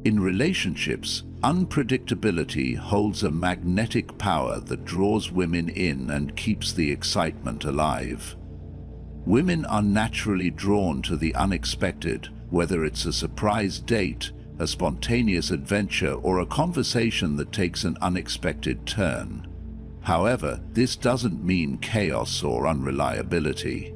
In relationships, unpredictability holds a magnetic power that draws women in and keeps the excitement alive. Women are naturally drawn to the unexpected, whether it's a surprise date, a spontaneous adventure, or a conversation that takes an unexpected turn. However, this doesn't mean chaos or unreliability.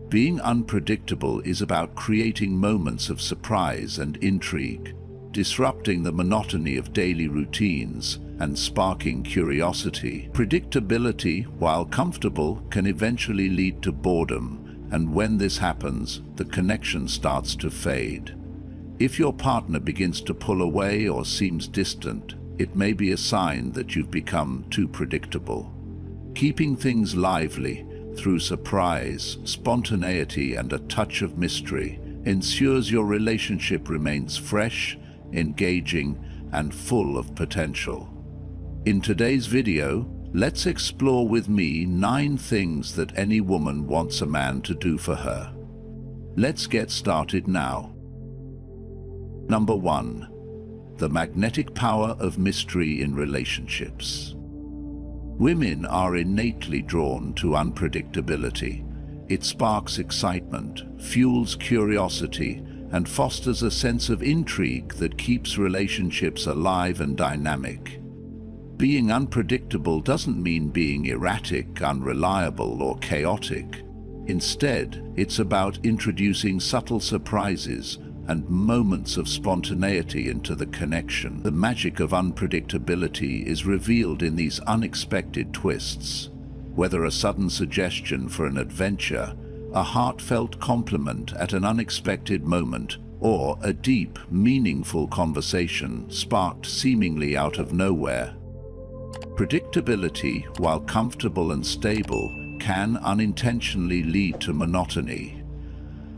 Being unpredictable is about creating moments of surprise and intrigue, disrupting the monotony of daily routines and sparking curiosity. Predictability, while comfortable, can eventually lead to boredom, and when this happens, the connection starts to fade. If your partner begins to pull away or seems distant, it may be a sign that you've become too predictable. Keeping things lively through surprise, spontaneity, and a touch of mystery ensures your relationship remains fresh, engaging, and full of potential. In today's video, let's explore with me 9 things that any woman wants a man to do for her. Let's get started now. Number 1. The magnetic power of mystery in relationships. Women are innately drawn to unpredictability. It sparks excitement, fuels curiosity, and fosters a sense of intrigue that keeps relationships alive and dynamic. Being unpredictable doesn't mean being erratic, unreliable, or chaotic. Instead, it's about introducing subtle surprises and moments of spontaneity into the connection. The magic of unpredictability is revealed in these unexpected twists. Whether a sudden suggestion for an adventure, a heartfelt compliment at an unexpected moment, or a deep, meaningful conversation sparked seemingly out of nowhere. Predictability, while comfortable and stable, can unintentionally lead to monotony.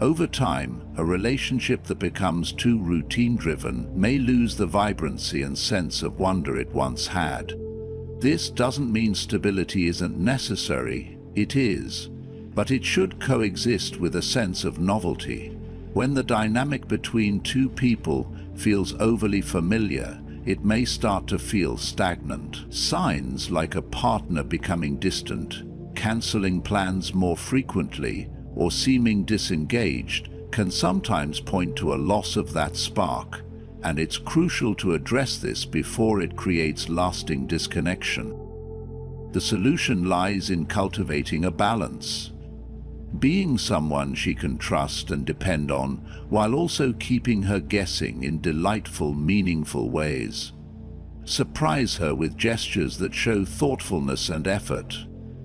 Over time, a relationship that becomes too routine-driven may lose the vibrancy and sense of wonder it once had. This doesn't mean stability isn't necessary, it is. But it should coexist with a sense of novelty. When the dynamic between two people feels overly familiar, it may start to feel stagnant. Signs like a partner becoming distant, canceling plans more frequently, or seeming disengaged can sometimes point to a loss of that spark, and it's crucial to address this before it creates lasting disconnection. The solution lies in cultivating a balance. Being someone she can trust and depend on, while also keeping her guessing in delightful, meaningful ways. Surprise her with gestures that show thoughtfulness and effort.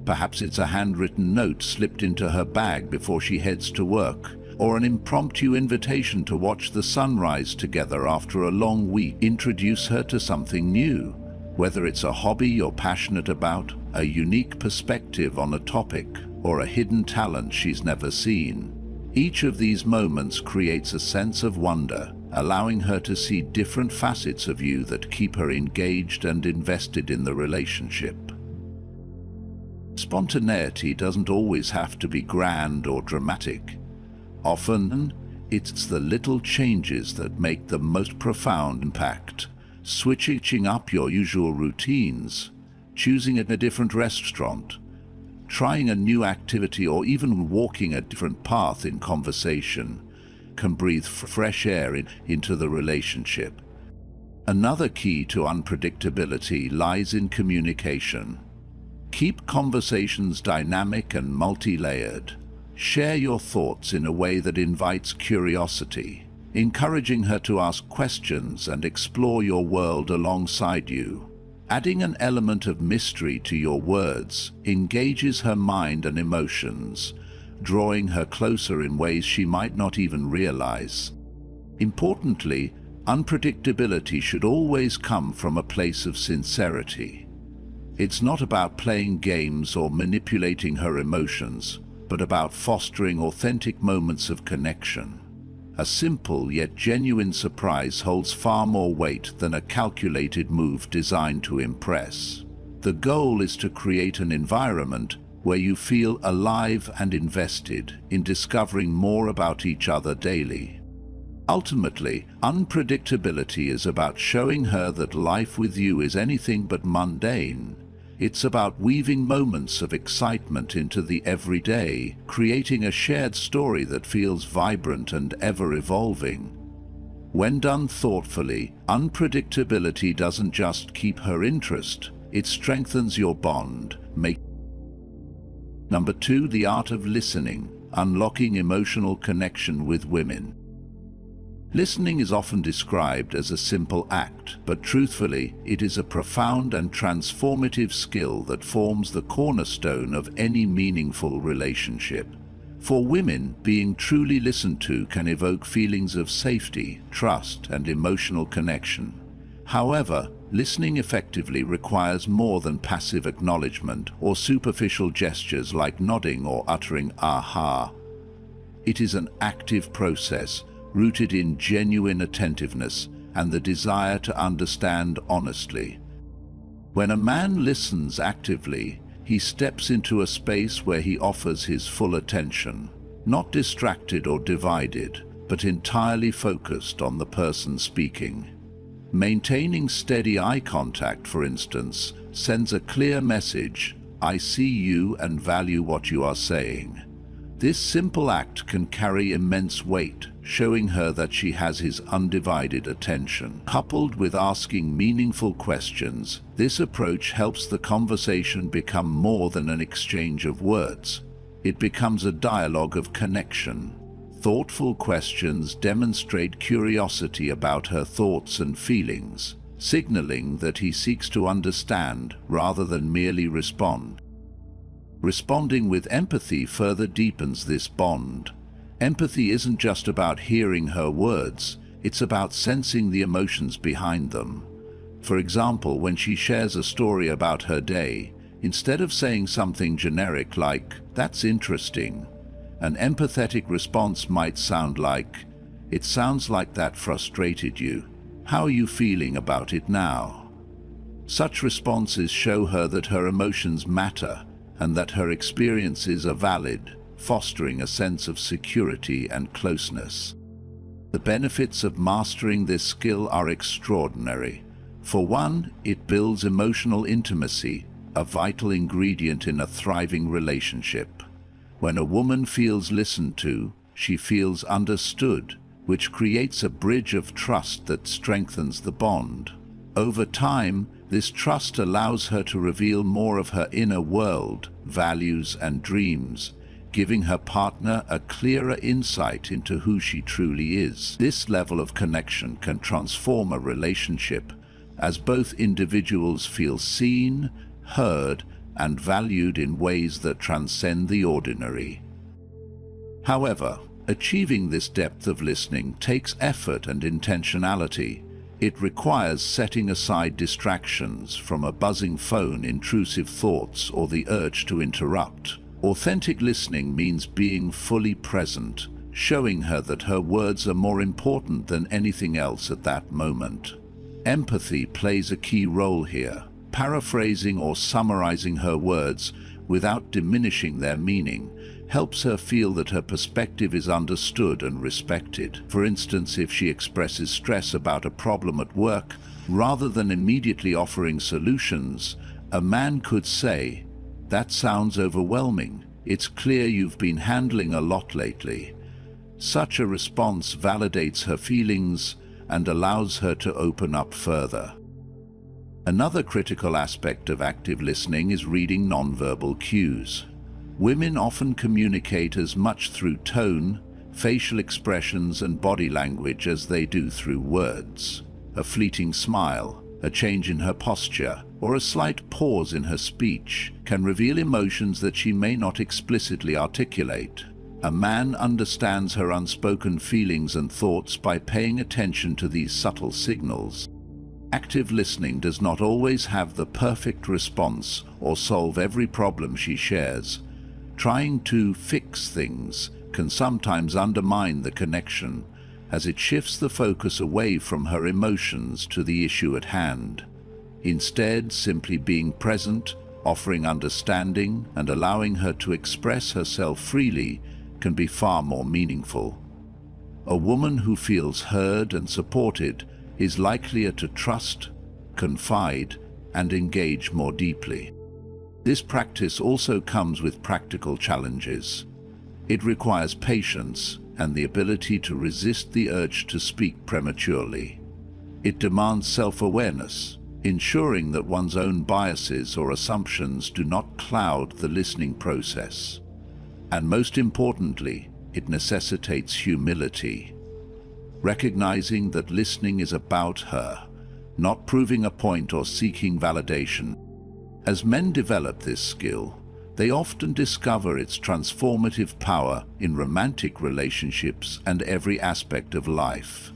Perhaps it's a handwritten note slipped into her bag before she heads to work, or an impromptu invitation to watch the sunrise together after a long week. Introduce her to something new, whether it's a hobby you're passionate about, a unique perspective on a topic, or a hidden talent she's never seen. Each of these moments creates a sense of wonder, allowing her to see different facets of you that keep her engaged and invested in the relationship. Spontaneity doesn't always have to be grand or dramatic. Often, it's the little changes that make the most profound impact. Switching up your usual routines, choosing a different restaurant, trying a new activity, or even walking a different path in conversation can breathe fresh air into the relationship. Another key to unpredictability lies in communication. Keep conversations dynamic and multi-layered. Share your thoughts in a way that invites curiosity, encouraging her to ask questions and explore your world alongside you. Adding an element of mystery to your words engages her mind and emotions, drawing her closer in ways she might not even realize. Importantly, unpredictability should always come from a place of sincerity. It's not about playing games or manipulating her emotions, but about fostering authentic moments of connection. A simple yet genuine surprise holds far more weight than a calculated move designed to impress. The goal is to create an environment where you feel alive and invested in discovering more about each other daily. Ultimately, unpredictability is about showing her that life with you is anything but mundane. It's about weaving moments of excitement into the everyday, creating a shared story that feels vibrant and ever-evolving. When done thoughtfully, unpredictability doesn't just keep her interest, it strengthens your bond. Number 2, the art of listening, unlocking emotional connection with women. Listening is often described as a simple act, but truthfully, it is a profound and transformative skill that forms the cornerstone of any meaningful relationship. For women, being truly listened to can evoke feelings of safety, trust, and emotional connection. However, listening effectively requires more than passive acknowledgement or superficial gestures like nodding or uttering "aha." It is an active process, rooted in genuine attentiveness and the desire to understand honestly. When a man listens actively, he steps into a space where he offers his full attention, not distracted or divided, but entirely focused on the person speaking. Maintaining steady eye contact, for instance, sends a clear message: "I see you and value what you are saying." This simple act can carry immense weight, showing her that she has his undivided attention. Coupled with asking meaningful questions, this approach helps the conversation become more than an exchange of words. It becomes a dialogue of connection. Thoughtful questions demonstrate curiosity about her thoughts and feelings, signaling that he seeks to understand rather than merely respond. Responding with empathy further deepens this bond. Empathy isn't just about hearing her words, it's about sensing the emotions behind them. For example, when she shares a story about her day, instead of saying something generic like, "That's interesting," an empathetic response might sound like, "It sounds like that frustrated you. How are you feeling about it now?" Such responses show her that her emotions matter and that her experiences are valid, fostering a sense of security and closeness. The benefits of mastering this skill are extraordinary. For one, it builds emotional intimacy, a vital ingredient in a thriving relationship. When a woman feels listened to, she feels understood, which creates a bridge of trust that strengthens the bond. Over time, this trust allows her to reveal more of her inner world, values, and dreams, giving her partner a clearer insight into who she truly is. This level of connection can transform a relationship, as both individuals feel seen, heard, and valued in ways that transcend the ordinary. However, achieving this depth of listening takes effort and intentionality. It requires setting aside distractions from a buzzing phone, intrusive thoughts, or the urge to interrupt. Authentic listening means being fully present, showing her that her words are more important than anything else at that moment. Empathy plays a key role here, paraphrasing or summarizing her words without diminishing their meaning helps her feel that her perspective is understood and respected. For instance, if she expresses stress about a problem at work, rather than immediately offering solutions, a man could say, "That sounds overwhelming. It's clear you've been handling a lot lately." Such a response validates her feelings and allows her to open up further. Another critical aspect of active listening is reading nonverbal cues. Women often communicate as much through tone, facial expressions, and body language as they do through words. A fleeting smile, a change in her posture, or a slight pause in her speech can reveal emotions that she may not explicitly articulate. A man understands her unspoken feelings and thoughts by paying attention to these subtle signals. Active listening does not always have the perfect response or solve every problem she shares. Trying to fix things can sometimes undermine the connection, as it shifts the focus away from her emotions to the issue at hand. Instead, simply being present, offering understanding, and allowing her to express herself freely can be far more meaningful. A woman who feels heard and supported is likelier to trust, confide, and engage more deeply. This practice also comes with practical challenges. It requires patience and the ability to resist the urge to speak prematurely. It demands self-awareness, ensuring that one's own biases or assumptions do not cloud the listening process. And most importantly, it necessitates humility, recognizing that listening is about her, not proving a point or seeking validation. As men develop this skill, they often discover its transformative power in romantic relationships and every aspect of life.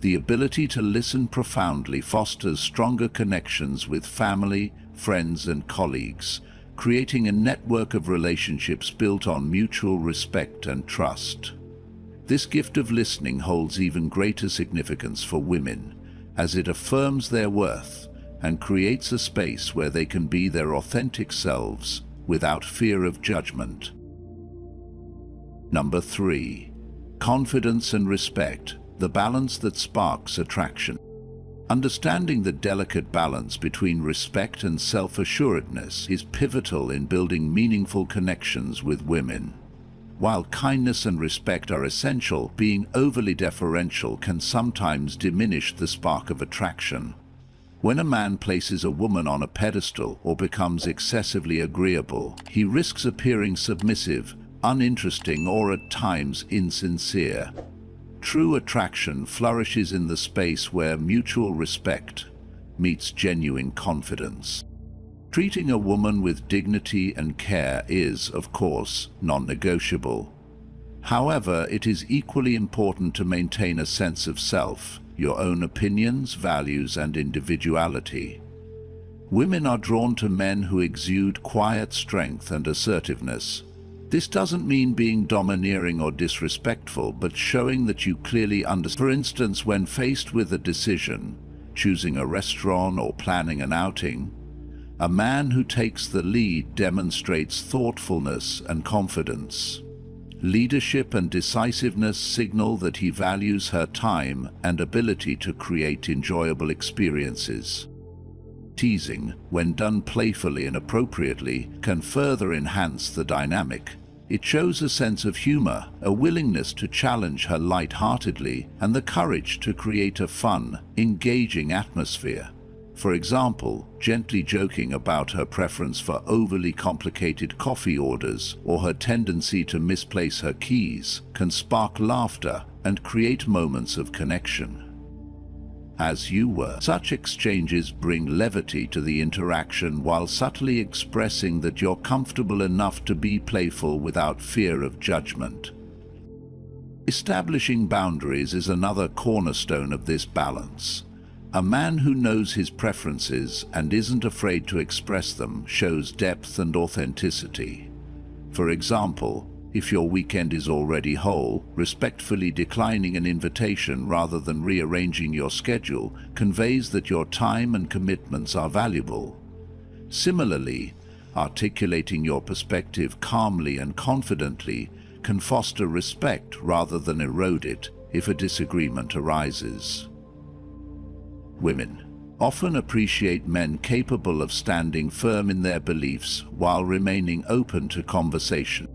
The ability to listen profoundly fosters stronger connections with family, friends, and colleagues, creating a network of relationships built on mutual respect and trust. This gift of listening holds even greater significance for women, as it affirms their worth and creates a space where they can be their authentic selves without fear of judgment. Number 3. Confidence and respect, the balance that sparks attraction. Understanding the delicate balance between respect and self-assuredness is pivotal in building meaningful connections with women. While kindness and respect are essential, being overly deferential can sometimes diminish the spark of attraction. When a man places a woman on a pedestal or becomes excessively agreeable, he risks appearing submissive, uninteresting, or at times insincere. True attraction flourishes in the space where mutual respect meets genuine confidence. Treating a woman with dignity and care is, of course, non-negotiable. However, it is equally important to maintain a sense of self, your own opinions, values, and individuality. Women are drawn to men who exude quiet strength and assertiveness. This doesn't mean being domineering or disrespectful, but showing that you clearly understand. For instance, when faced with a decision, choosing a restaurant or planning an outing, a man who takes the lead demonstrates thoughtfulness and confidence. Leadership and decisiveness signal that he values her time and ability to create enjoyable experiences. Teasing, when done playfully and appropriately, can further enhance the dynamic. It shows a sense of humor, a willingness to challenge her lightheartedly, and the courage to create a fun, engaging atmosphere. For example, gently joking about her preference for overly complicated coffee orders or her tendency to misplace her keys can spark laughter and create moments of connection. As you were, such exchanges bring levity to the interaction while subtly expressing that you're comfortable enough to be playful without fear of judgment. Establishing boundaries is another cornerstone of this balance. A man who knows his preferences and isn't afraid to express them shows depth and authenticity. For example, if your weekend is already whole, respectfully declining an invitation rather than rearranging your schedule conveys that your time and commitments are valuable. Similarly, articulating your perspective calmly and confidently can foster respect rather than erode it if a disagreement arises. Women often appreciate men capable of standing firm in their beliefs while remaining open to conversation.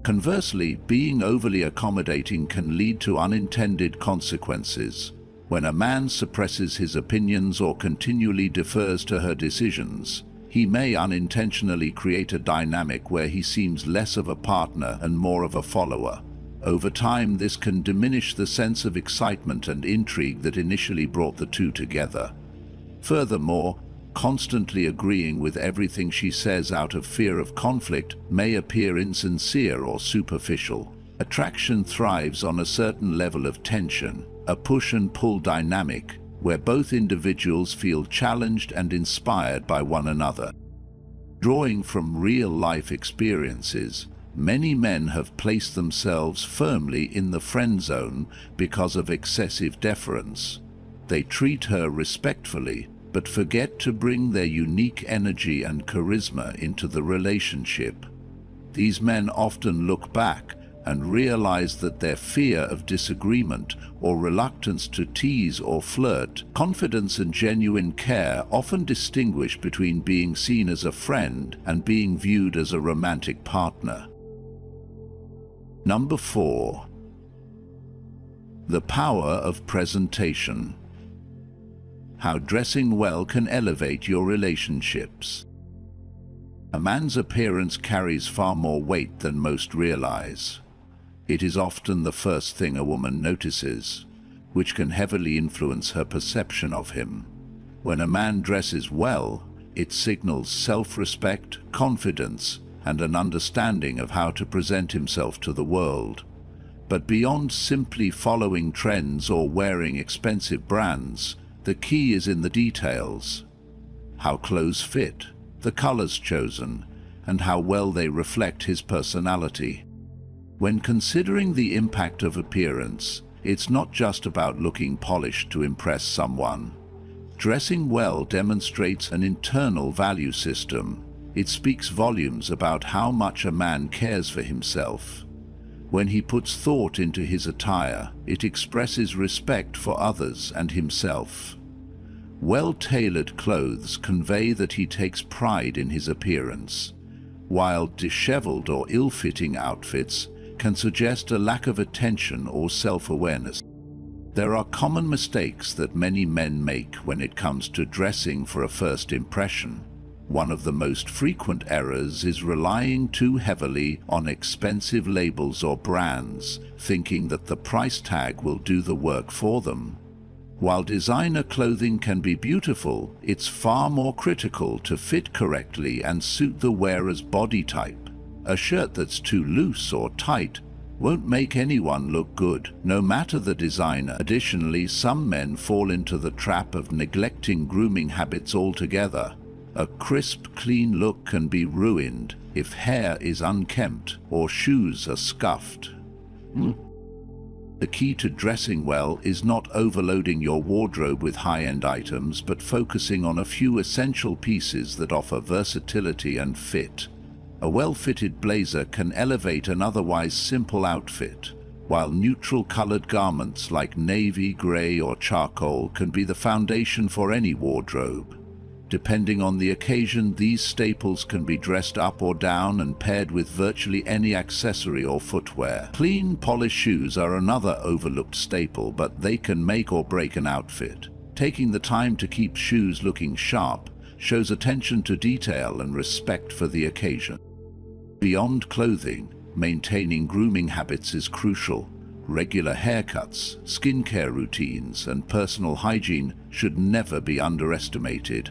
Conversely, being overly accommodating can lead to unintended consequences. When a man suppresses his opinions or continually defers to her decisions, he may unintentionally create a dynamic where he seems less of a partner and more of a follower. Over time, this can diminish the sense of excitement and intrigue that initially brought the two together. Furthermore, constantly agreeing with everything she says out of fear of conflict may appear insincere or superficial. Attraction thrives on a certain level of tension, a push and pull dynamic, where both individuals feel challenged and inspired by one another. Drawing from real-life experiences, many men have placed themselves firmly in the friend zone because of excessive deference. They treat her respectfully, but forget to bring their unique energy and charisma into the relationship. These men often look back and realize that their fear of disagreement or reluctance to tease or flirt, confidence and genuine care often distinguish between being seen as a friend and being viewed as a romantic partner. Number 4. The power of presentation. How dressing well can elevate your relationships. A man's appearance carries far more weight than most realize. It is often the first thing a woman notices, which can heavily influence her perception of him. When a man dresses well, it signals self-respect, confidence, and an understanding of how to present himself to the world. But beyond simply following trends or wearing expensive brands, the key is in the details. How clothes fit, the colors chosen, and how well they reflect his personality. When considering the impact of appearance, it's not just about looking polished to impress someone. Dressing well demonstrates an internal value system. It speaks volumes about how much a man cares for himself. When he puts thought into his attire, it expresses respect for others and himself. Well-tailored clothes convey that he takes pride in his appearance, while disheveled or ill-fitting outfits can suggest a lack of attention or self-awareness. There are common mistakes that many men make when it comes to dressing for a first impression. One of the most frequent errors is relying too heavily on expensive labels or brands, thinking that the price tag will do the work for them. While designer clothing can be beautiful, it's far more critical to fit correctly and suit the wearer's body type. A shirt that's too loose or tight won't make anyone look good, no matter the designer. Additionally, some men fall into the trap of neglecting grooming habits altogether. A crisp, clean look can be ruined if hair is unkempt or shoes are scuffed. The key to dressing well is not overloading your wardrobe with high-end items, but focusing on a few essential pieces that offer versatility and fit. A well-fitted blazer can elevate an otherwise simple outfit, while neutral-colored garments like navy, gray, or charcoal can be the foundation for any wardrobe. Depending on the occasion, these staples can be dressed up or down and paired with virtually any accessory or footwear. Clean, polished shoes are another overlooked staple, but they can make or break an outfit. Taking the time to keep shoes looking sharp shows attention to detail and respect for the occasion. Beyond clothing, maintaining grooming habits is crucial. Regular haircuts, skincare routines, and personal hygiene should never be underestimated.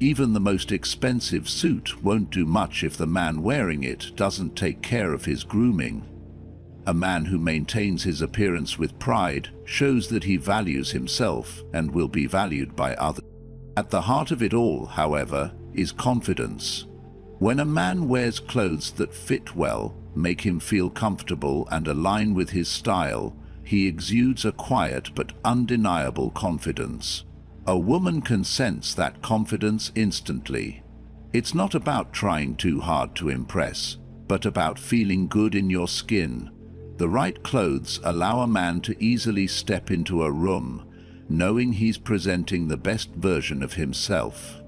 Even the most expensive suit won't do much if the man wearing it doesn't take care of his grooming. A man who maintains his appearance with pride shows that he values himself and will be valued by others. At the heart of it all, however, is confidence. When a man wears clothes that fit well, make him feel comfortable, and align with his style, he exudes a quiet but undeniable confidence. A woman can sense that confidence instantly. It's not about trying too hard to impress, but about feeling good in your skin. The right clothes allow a man to easily step into a room, knowing he's presenting the best version of himself.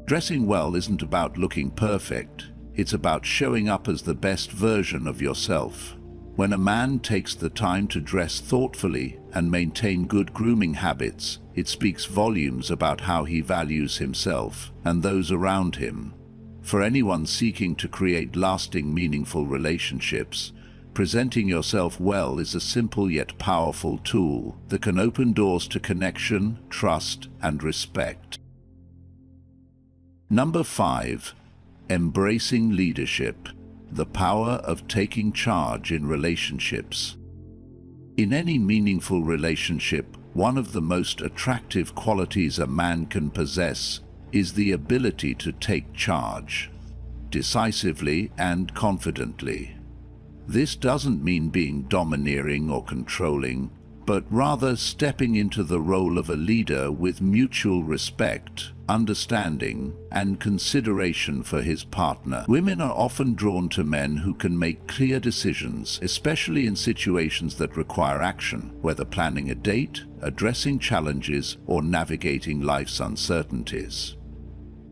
Dressing well isn't about looking perfect. It's about showing up as the best version of yourself. When a man takes the time to dress thoughtfully and maintain good grooming habits, it speaks volumes about how he values himself and those around him. For anyone seeking to create lasting, meaningful relationships, presenting yourself well is a simple yet powerful tool that can open doors to connection, trust, and respect. Number 5. Embracing leadership. The power of taking charge in relationships. In any meaningful relationship, one of the most attractive qualities a man can possess is the ability to take charge, decisively and confidently. This doesn't mean being domineering or controlling, but rather stepping into the role of a leader with mutual respect, understanding, and consideration for his partner. Women are often drawn to men who can make clear decisions, especially in situations that require action, whether planning a date, addressing challenges, or navigating life's uncertainties.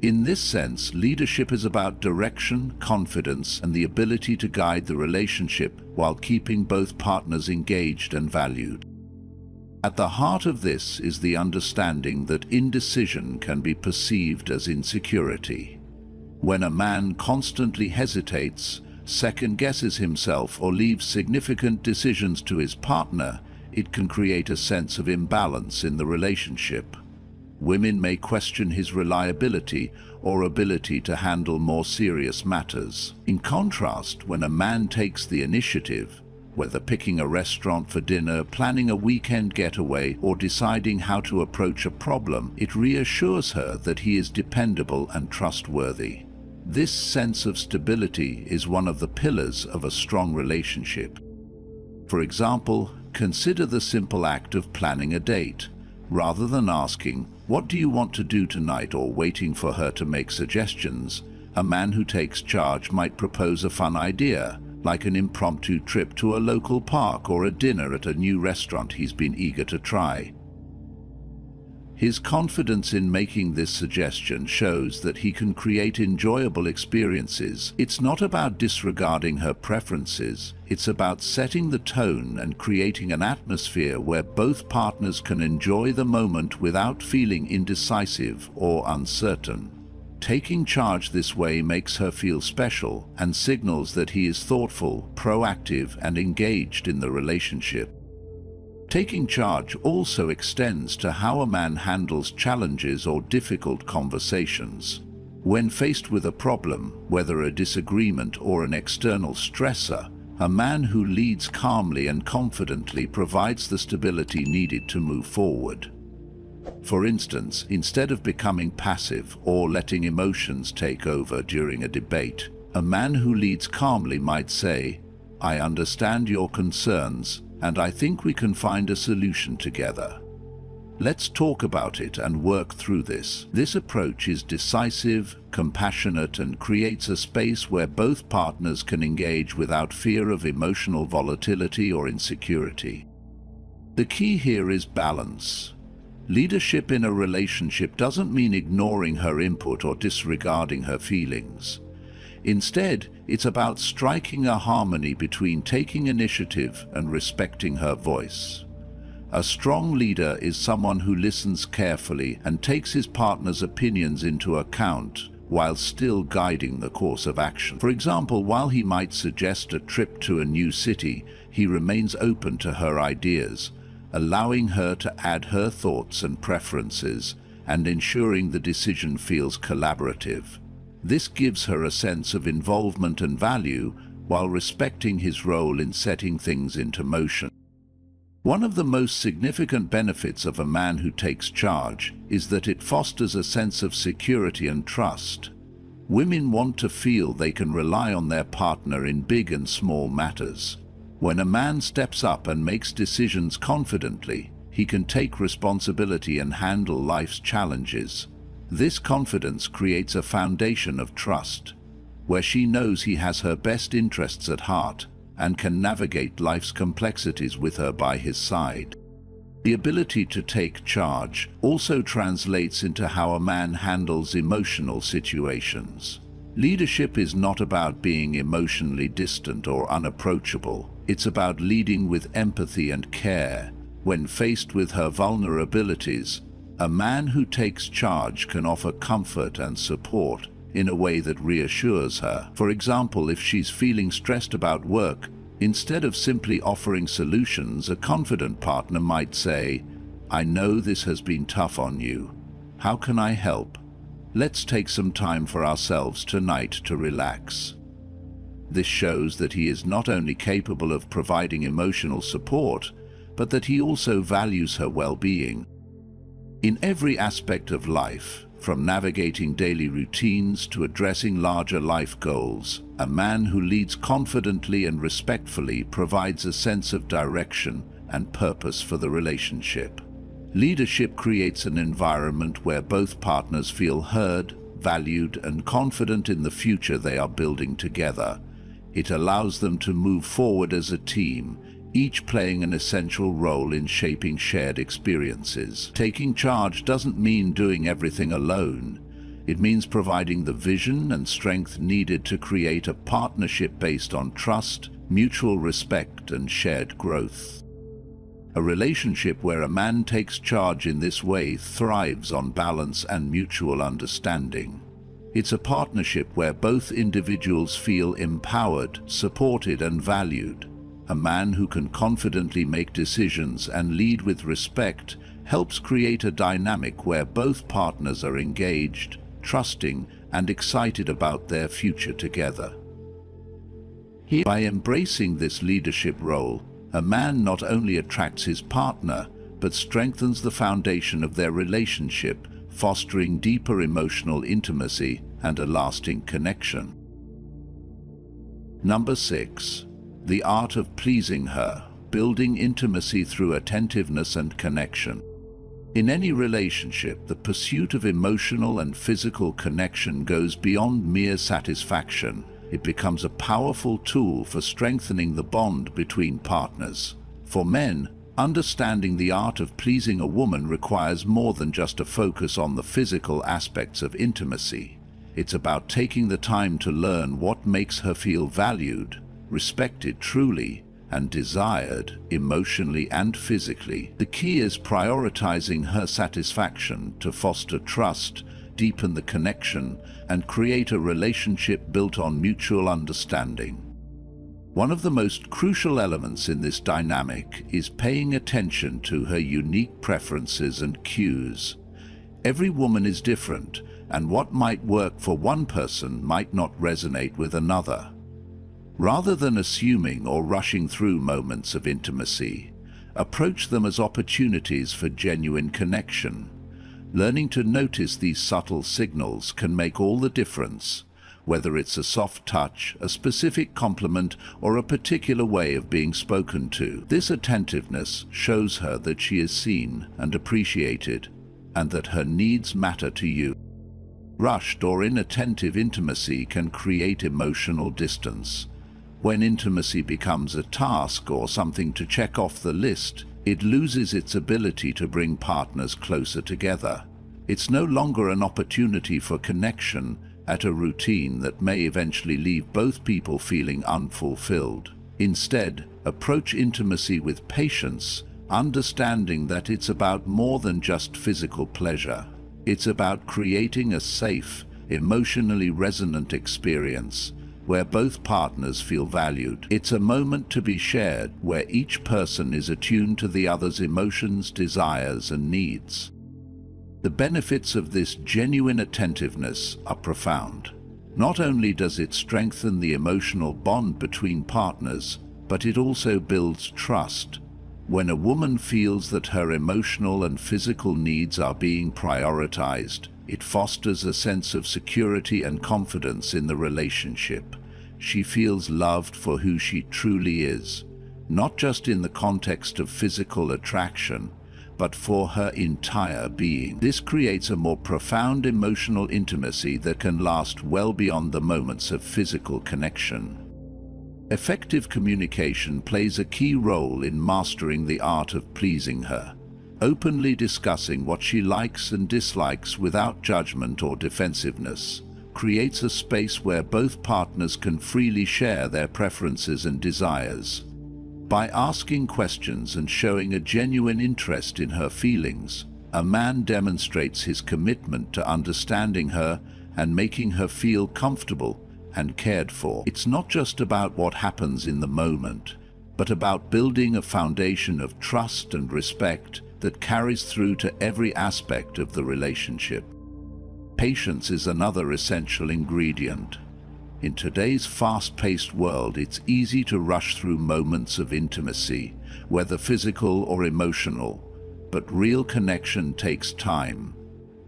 In this sense, leadership is about direction, confidence, and the ability to guide the relationship while keeping both partners engaged and valued. At the heart of this is the understanding that indecision can be perceived as insecurity. When a man constantly hesitates, second-guesses himself, or leaves significant decisions to his partner, it can create a sense of imbalance in the relationship. Women may question his reliability or ability to handle more serious matters. In contrast, when a man takes the initiative, whether picking a restaurant for dinner, planning a weekend getaway, or deciding how to approach a problem, it reassures her that he is dependable and trustworthy. This sense of stability is one of the pillars of a strong relationship. For example, consider the simple act of planning a date. Rather than asking, "What do you want to do tonight?" or waiting for her to make suggestions, a man who takes charge might propose a fun idea, like an impromptu trip to a local park or a dinner at a new restaurant he's been eager to try. His confidence in making this suggestion shows that he can create enjoyable experiences. It's not about disregarding her preferences, it's about setting the tone and creating an atmosphere where both partners can enjoy the moment without feeling indecisive or uncertain. Taking charge this way makes her feel special and signals that he is thoughtful, proactive, and engaged in the relationship. Taking charge also extends to how a man handles challenges or difficult conversations. When faced with a problem, whether a disagreement or an external stressor, a man who leads calmly and confidently provides the stability needed to move forward. For instance, instead of becoming passive or letting emotions take over during a debate, a man who leads calmly might say, "I understand your concerns, and I think we can find a solution together. Let's talk about it and work through this." This approach is decisive, compassionate, and creates a space where both partners can engage without fear of emotional volatility or insecurity. The key here is balance. Leadership in a relationship doesn't mean ignoring her input or disregarding her feelings. Instead, it's about striking a harmony between taking initiative and respecting her voice. A strong leader is someone who listens carefully and takes his partner's opinions into account while still guiding the course of action. For example, while he might suggest a trip to a new city, he remains open to her ideas, allowing her to add her thoughts and preferences and ensuring the decision feels collaborative. This gives her a sense of involvement and value while respecting his role in setting things into motion. One of the most significant benefits of a man who takes charge is that it fosters a sense of security and trust. Women want to feel they can rely on their partner in big and small matters. When a man steps up and makes decisions confidently, he can take responsibility and handle life's challenges. This confidence creates a foundation of trust, where she knows he has her best interests at heart and can navigate life's complexities with her by his side. The ability to take charge also translates into how a man handles emotional situations. Leadership is not about being emotionally distant or unapproachable. It's about leading with empathy and care. When faced with her vulnerabilities, a man who takes charge can offer comfort and support in a way that reassures her. For example, if she's feeling stressed about work, instead of simply offering solutions, a confident partner might say, "I know this has been tough on you. How can I help? Let's take some time for ourselves tonight to relax." This shows that he is not only capable of providing emotional support, but that he also values her well-being. In every aspect of life, from navigating daily routines to addressing larger life goals, a man who leads confidently and respectfully provides a sense of direction and purpose for the relationship. Leadership creates an environment where both partners feel heard, valued, and confident in the future they are building together. It allows them to move forward as a team, each playing an essential role in shaping shared experiences. Taking charge doesn't mean doing everything alone. It means providing the vision and strength needed to create a partnership based on trust, mutual respect, and shared growth. A relationship where a man takes charge in this way thrives on balance and mutual understanding. It's a partnership where both individuals feel empowered, supported, and valued. A man who can confidently make decisions and lead with respect helps create a dynamic where both partners are engaged, trusting, and excited about their future together. By embracing this leadership role, a man not only attracts his partner, but strengthens the foundation of their relationship, fostering deeper emotional intimacy and a lasting connection. Number 6. The art of pleasing her, building intimacy through attentiveness and connection. In any relationship, the pursuit of emotional and physical connection goes beyond mere satisfaction. It becomes a powerful tool for strengthening the bond between partners. For men, understanding the art of pleasing a woman requires more than just a focus on the physical aspects of intimacy. It's about taking the time to learn what makes her feel valued, respected truly, and desired, emotionally and physically. The key is prioritizing her satisfaction to foster trust, deepen the connection, and create a relationship built on mutual understanding. One of the most crucial elements in this dynamic is paying attention to her unique preferences and cues. Every woman is different, and what might work for one person might not resonate with another. Rather than assuming or rushing through moments of intimacy, approach them as opportunities for genuine connection. Learning to notice these subtle signals can make all the difference, whether it's a soft touch, a specific compliment, or a particular way of being spoken to. This attentiveness shows her that she is seen and appreciated, and that her needs matter to you. Rushed or inattentive intimacy can create emotional distance. When intimacy becomes a task or something to check off the list, it loses its ability to bring partners closer together. It's no longer an opportunity for connection at a routine that may eventually leave both people feeling unfulfilled. Instead, approach intimacy with patience, understanding that it's about more than just physical pleasure. It's about creating a safe, emotionally resonant experience where both partners feel valued. It's a moment to be shared where each person is attuned to the other's emotions, desires, and needs. The benefits of this genuine attentiveness are profound. Not only does it strengthen the emotional bond between partners, but it also builds trust. When a woman feels that her emotional and physical needs are being prioritized, it fosters a sense of security and confidence in the relationship. She feels loved for who she truly is, not just in the context of physical attraction, but for her entire being. This creates a more profound emotional intimacy that can last well beyond the moments of physical connection. Effective communication plays a key role in mastering the art of pleasing her. Openly discussing what she likes and dislikes without judgment or defensiveness creates a space where both partners can freely share their preferences and desires. By asking questions and showing a genuine interest in her feelings, a man demonstrates his commitment to understanding her and making her feel comfortable and cared for. It's not just about what happens in the moment, but about building a foundation of trust and respect that carries through to every aspect of the relationship. Patience is another essential ingredient. In today's fast-paced world, it's easy to rush through moments of intimacy, whether physical or emotional, but real connection takes time.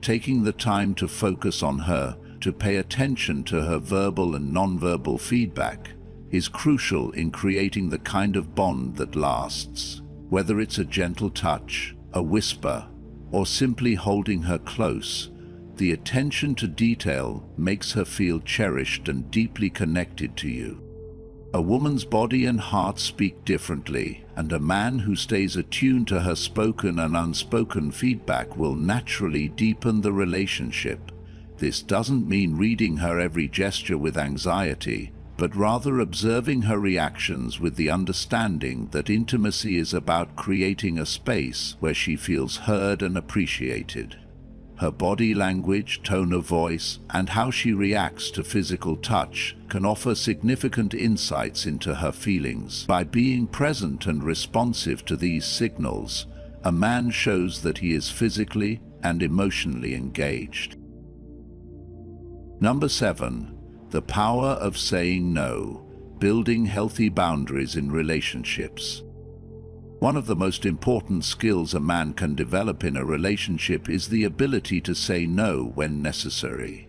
Taking the time to focus on her, to pay attention to her verbal and nonverbal feedback, is crucial in creating the kind of bond that lasts. Whether it's a gentle touch, a whisper, or simply holding her close, the attention to detail makes her feel cherished and deeply connected to you. A woman's body and heart speak differently, and a man who stays attuned to her spoken and unspoken feedback will naturally deepen the relationship. This doesn't mean reading her every gesture with anxiety, but rather observing her reactions with the understanding that intimacy is about creating a space where she feels heard and appreciated. Her body language, tone of voice, and how she reacts to physical touch can offer significant insights into her feelings. By being present and responsive to these signals, a man shows that he is physically and emotionally engaged. Number 7. The power of saying no, building healthy boundaries in relationships. One of the most important skills a man can develop in a relationship is the ability to say no when necessary.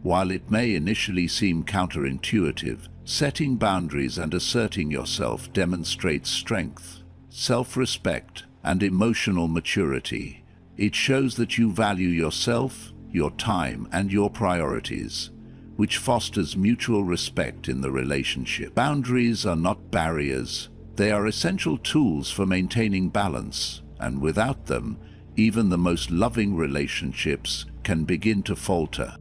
While it may initially seem counterintuitive, setting boundaries and asserting yourself demonstrates strength, self-respect, and emotional maturity. It shows that you value yourself, your time, and your priorities, which fosters mutual respect in the relationship. Boundaries are not barriers. They are essential tools for maintaining balance, and without them, even the most loving relationships can begin to falter.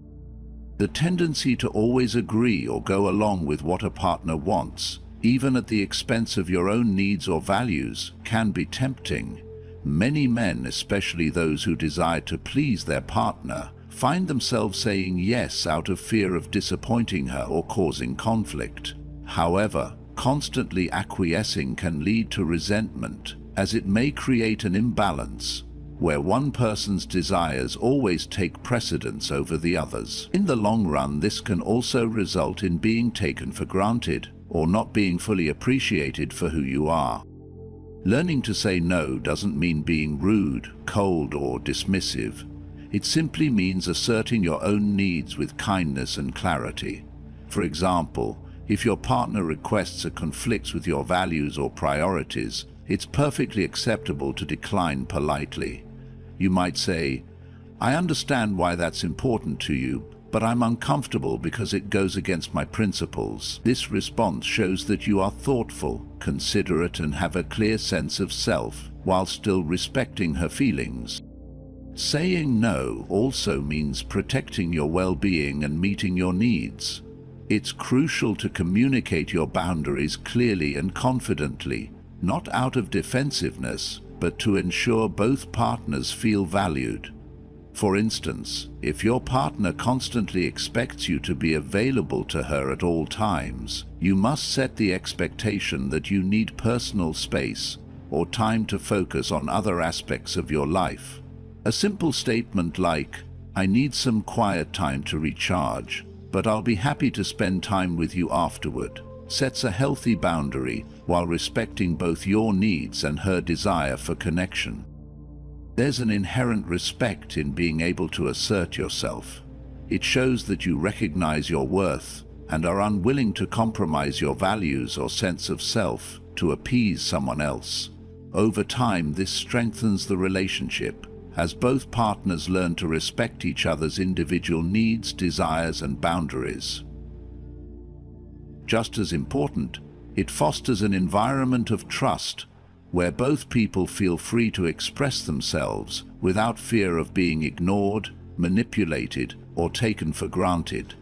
The tendency to always agree or go along with what a partner wants, even at the expense of your own needs or values, can be tempting. Many men, especially those who desire to please their partner, find themselves saying yes out of fear of disappointing her or causing conflict. However, constantly acquiescing can lead to resentment, as it may create an imbalance where one person's desires always take precedence over the others. In the long run, this can also result in being taken for granted or not being fully appreciated for who you are. Learning to say no doesn't mean being rude, cold, or dismissive. It simply means asserting your own needs with kindness and clarity. For example, if your partner requests a conflicts with your values or priorities, it's perfectly acceptable to decline politely. You might say, "I understand why that's important to you, but I'm uncomfortable because it goes against my principles." This response shows that you are thoughtful, considerate, and have a clear sense of self, while still respecting her feelings. Saying no also means protecting your well-being and meeting your needs. It's crucial to communicate your boundaries clearly and confidently, not out of defensiveness, but to ensure both partners feel valued. For instance, if your partner constantly expects you to be available to her at all times, you must set the expectation that you need personal space or time to focus on other aspects of your life. A simple statement like, "I need some quiet time to recharge, but I'll be happy to spend time with you afterward," sets a healthy boundary while respecting both your needs and her desire for connection. There's an inherent respect in being able to assert yourself. It shows that you recognize your worth and are unwilling to compromise your values or sense of self to appease someone else. Over time, this strengthens the relationship, as both partners learn to respect each other's individual needs, desires, and boundaries. Just as important, it fosters an environment of trust where both people feel free to express themselves without fear of being ignored, manipulated, or taken for granted.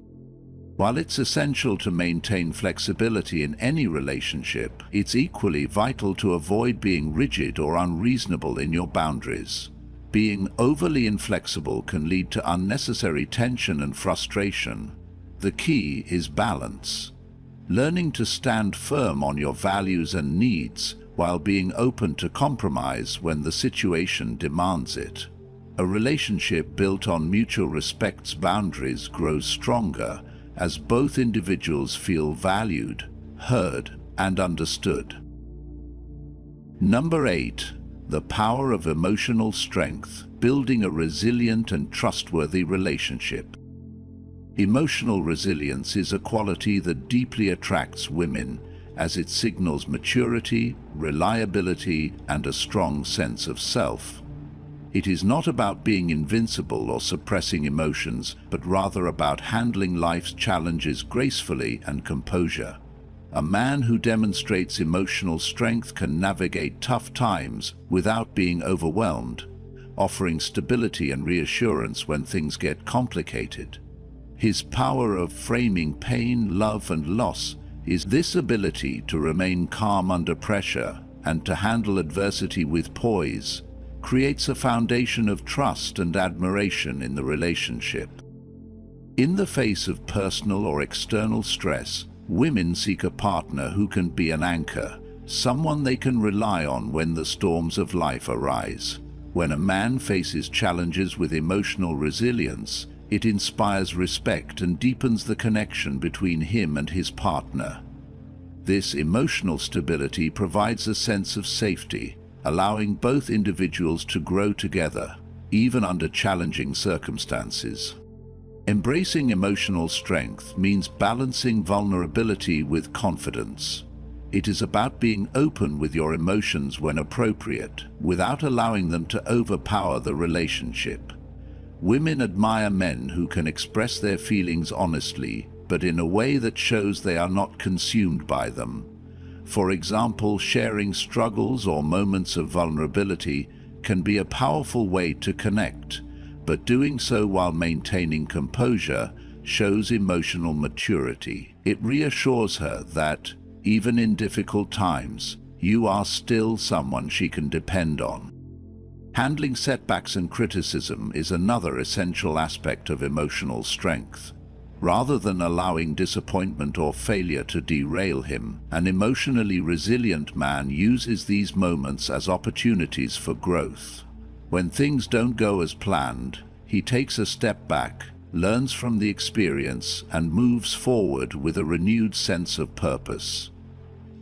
While it's essential to maintain flexibility in any relationship, it's equally vital to avoid being rigid or unreasonable in your boundaries. Being overly inflexible can lead to unnecessary tension and frustration. The key is balance. Learning to stand firm on your values and needs while being open to compromise when the situation demands it. A relationship built on mutual respect's boundaries grows stronger as both individuals feel valued, heard, and understood. Number 8. The power of emotional strength, building a resilient and trustworthy relationship. Emotional resilience is a quality that deeply attracts women, as it signals maturity, reliability, and a strong sense of self. It is not about being invincible or suppressing emotions, but rather about handling life's challenges gracefully and composure. A man who demonstrates emotional strength can navigate tough times without being overwhelmed, offering stability and reassurance when things get complicated. His power of framing pain, love, and loss is this ability to remain calm under pressure and to handle adversity with poise creates a foundation of trust and admiration in the relationship. In the face of personal or external stress, women seek a partner who can be an anchor, someone they can rely on when the storms of life arise. When a man faces challenges with emotional resilience, it inspires respect and deepens the connection between him and his partner. This emotional stability provides a sense of safety, allowing both individuals to grow together, even under challenging circumstances. Embracing emotional strength means balancing vulnerability with confidence. It is about being open with your emotions when appropriate, without allowing them to overpower the relationship. Women admire men who can express their feelings honestly, but in a way that shows they are not consumed by them. For example, sharing struggles or moments of vulnerability can be a powerful way to connect, but doing so while maintaining composure shows emotional maturity. It reassures her that, even in difficult times, you are still someone she can depend on. Handling setbacks and criticism is another essential aspect of emotional strength. Rather than allowing disappointment or failure to derail him, an emotionally resilient man uses these moments as opportunities for growth. When things don't go as planned, he takes a step back, learns from the experience, and moves forward with a renewed sense of purpose.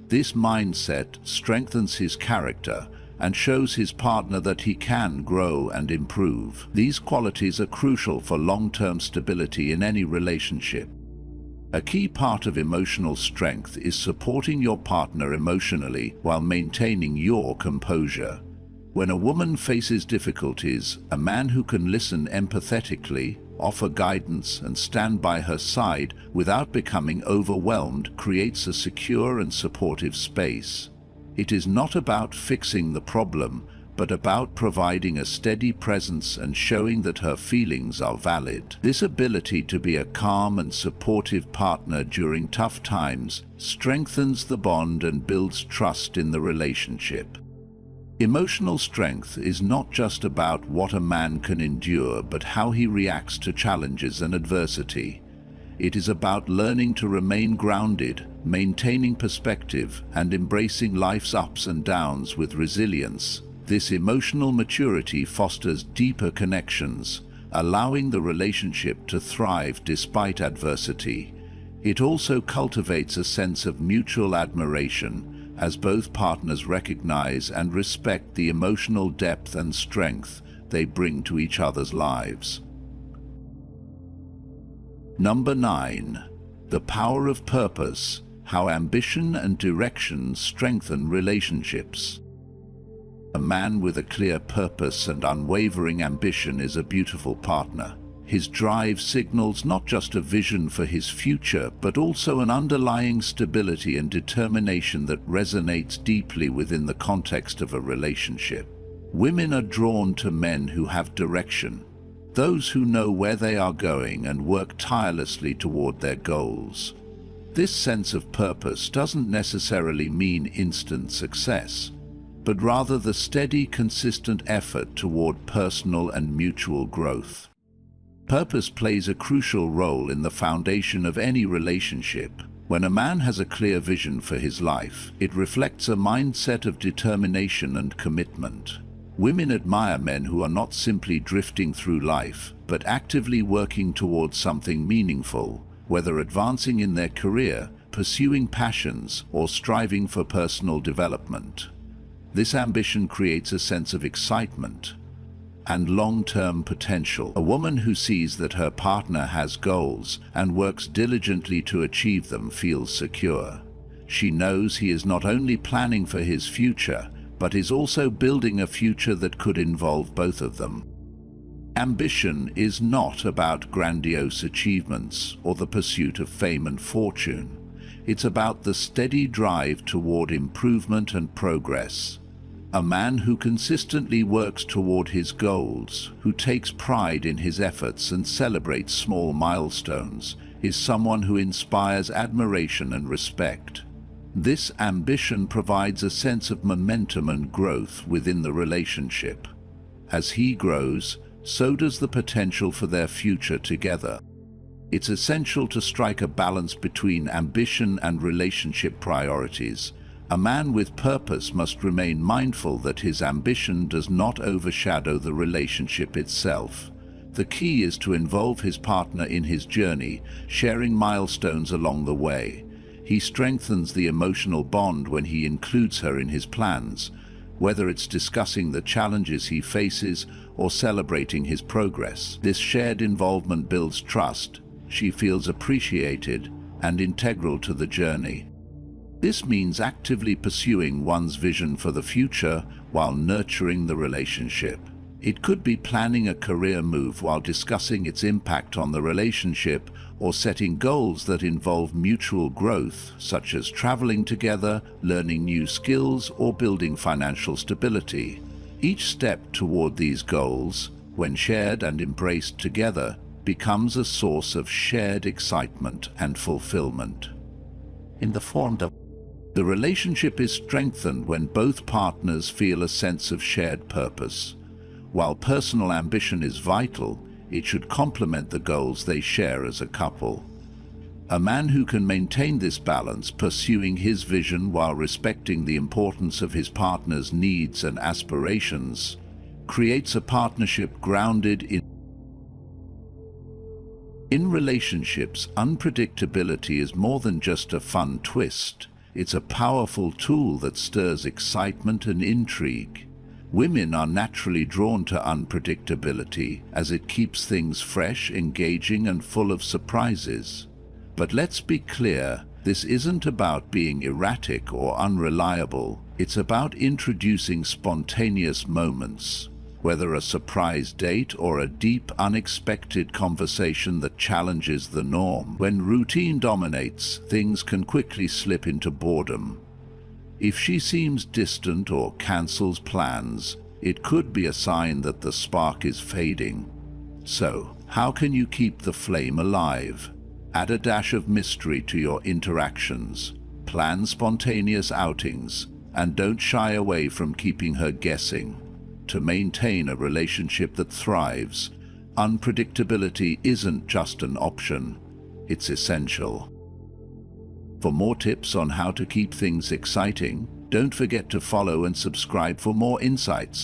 This mindset strengthens his character and shows his partner that he can grow and improve. These qualities are crucial for long-term stability in any relationship. A key part of emotional strength is supporting your partner emotionally while maintaining your composure. When a woman faces difficulties, a man who can listen empathetically, offer guidance, and stand by her side without becoming overwhelmed creates a secure and supportive space. It is not about fixing the problem, but about providing a steady presence and showing that her feelings are valid. This ability to be a calm and supportive partner during tough times strengthens the bond and builds trust in the relationship. Emotional strength is not just about what a man can endure, but how he reacts to challenges and adversity. It is about learning to remain grounded, maintaining perspective, and embracing life's ups and downs with resilience. This emotional maturity fosters deeper connections, allowing the relationship to thrive despite adversity. It also cultivates a sense of mutual admiration, as both partners recognize and respect the emotional depth and strength they bring to each other's lives. Number 9. The power of purpose: how ambition and direction strengthen relationships. A man with a clear purpose and unwavering ambition is a beautiful partner. His drive signals not just a vision for his future, but also an underlying stability and determination that resonates deeply within the context of a relationship. Women are drawn to men who have direction, those who know where they are going and work tirelessly toward their goals. This sense of purpose doesn't necessarily mean instant success, but rather the steady, consistent effort toward personal and mutual growth. Purpose plays a crucial role in the foundation of any relationship. When a man has a clear vision for his life, it reflects a mindset of determination and commitment. Women admire men who are not simply drifting through life, but actively working towards something meaningful, whether advancing in their career, pursuing passions, or striving for personal development. This ambition creates a sense of excitement and long-term potential. A woman who sees that her partner has goals and works diligently to achieve them feels secure. She knows he is not only planning for his future, but is also building a future that could involve both of them. Ambition is not about grandiose achievements or the pursuit of fame and fortune. It's about the steady drive toward improvement and progress. A man who consistently works toward his goals, who takes pride in his efforts and celebrates small milestones, is someone who inspires admiration and respect. This ambition provides a sense of momentum and growth within the relationship. As he grows, so does the potential for their future together. It's essential to strike a balance between ambition and relationship priorities. A man with purpose must remain mindful that his ambition does not overshadow the relationship itself. The key is to involve his partner in his journey, sharing milestones along the way. He strengthens the emotional bond when he includes her in his plans, whether it's discussing the challenges he faces or celebrating his progress. This shared involvement builds trust. She feels appreciated and integral to the journey. This means actively pursuing one's vision for the future while nurturing the relationship. It could be planning a career move while discussing its impact on the relationship, or setting goals that involve mutual growth, such as traveling together, learning new skills, or building financial stability. Each step toward these goals, when shared and embraced together, becomes a source of shared excitement and fulfillment. In the form of the relationship is strengthened when both partners feel a sense of shared purpose. While personal ambition is vital, it should complement the goals they share as a couple. A man who can maintain this balance, pursuing his vision while respecting the importance of his partner's needs and aspirations, creates a partnership grounded in relationships. Unpredictability is more than just a fun twist. It's a powerful tool that stirs excitement and intrigue. Women are naturally drawn to unpredictability as it keeps things fresh, engaging, and full of surprises. But let's be clear, this isn't about being erratic or unreliable. It's about introducing spontaneous moments, whether a surprise date or a deep, unexpected conversation that challenges the norm. When routine dominates, things can quickly slip into boredom. If she seems distant or cancels plans, it could be a sign that the spark is fading. So, how can you keep the flame alive? Add a dash of mystery to your interactions. Plan spontaneous outings, and don't shy away from keeping her guessing. To maintain a relationship that thrives, unpredictability isn't just an option, it's essential. For more tips on how to keep things exciting, don't forget to follow and subscribe for more insights.